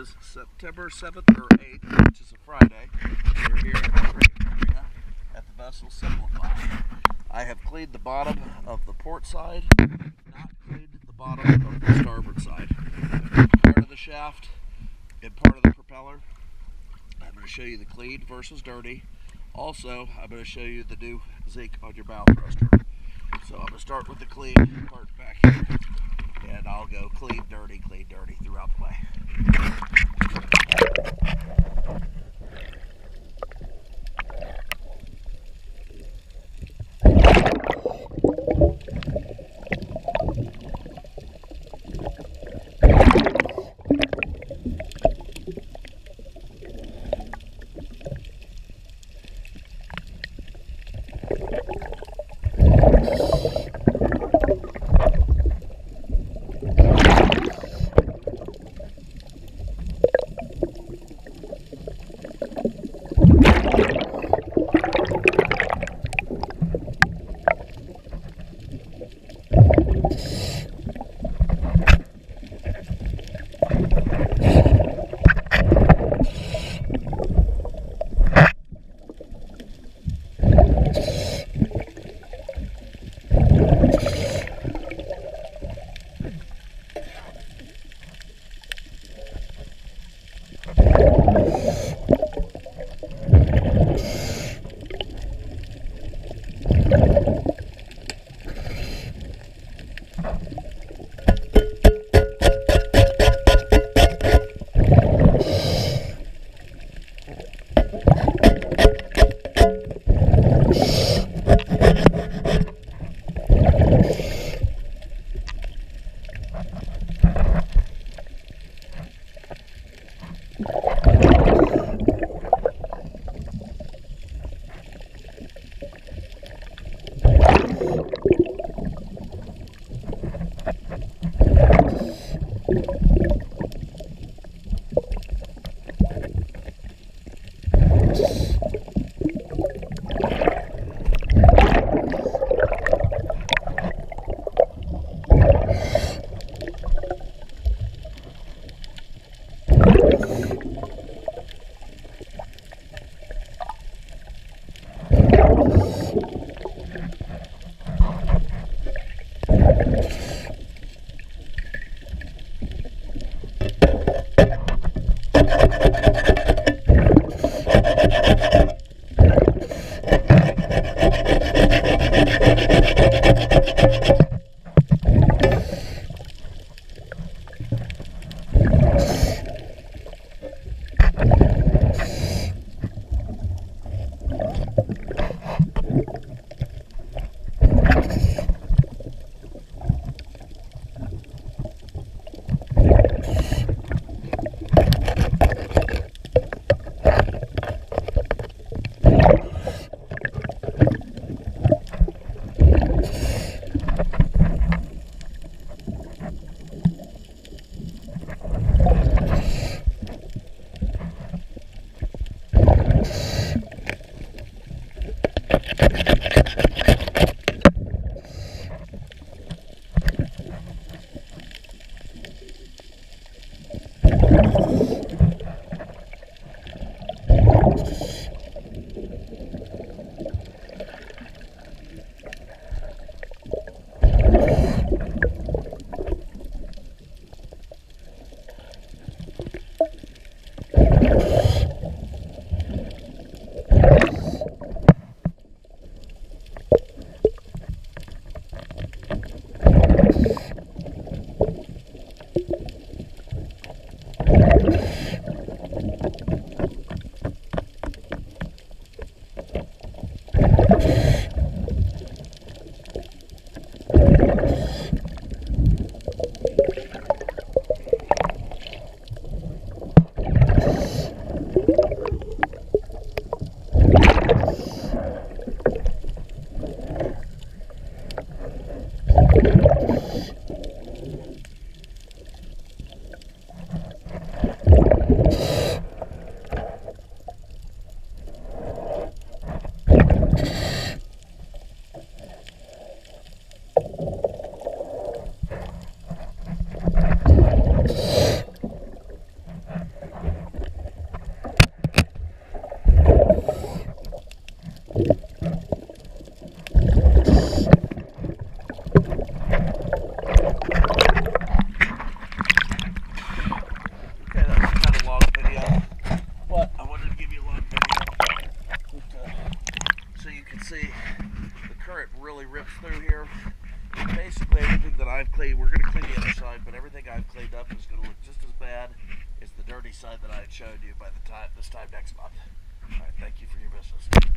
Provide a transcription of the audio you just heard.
is September 7th or 8th, which is a Friday. We're here at the Great Area at the vessel Simplify. I have cleaned the bottom of the port side, not cleaned the bottom of the starboard side. Part of the shaft and part of the propeller. I'm going to show you the clean versus dirty. Also, I'm going to show you the new zinc on your bow thruster. So I'm going to start with the clean part back here, and I'll go clean, dirty throughout the way. I've cleaned, we're going to clean the other side, but everything I've cleaned up is going to look just as bad as the dirty side that I had showed you by the time this time next month. All right, thank you for your business.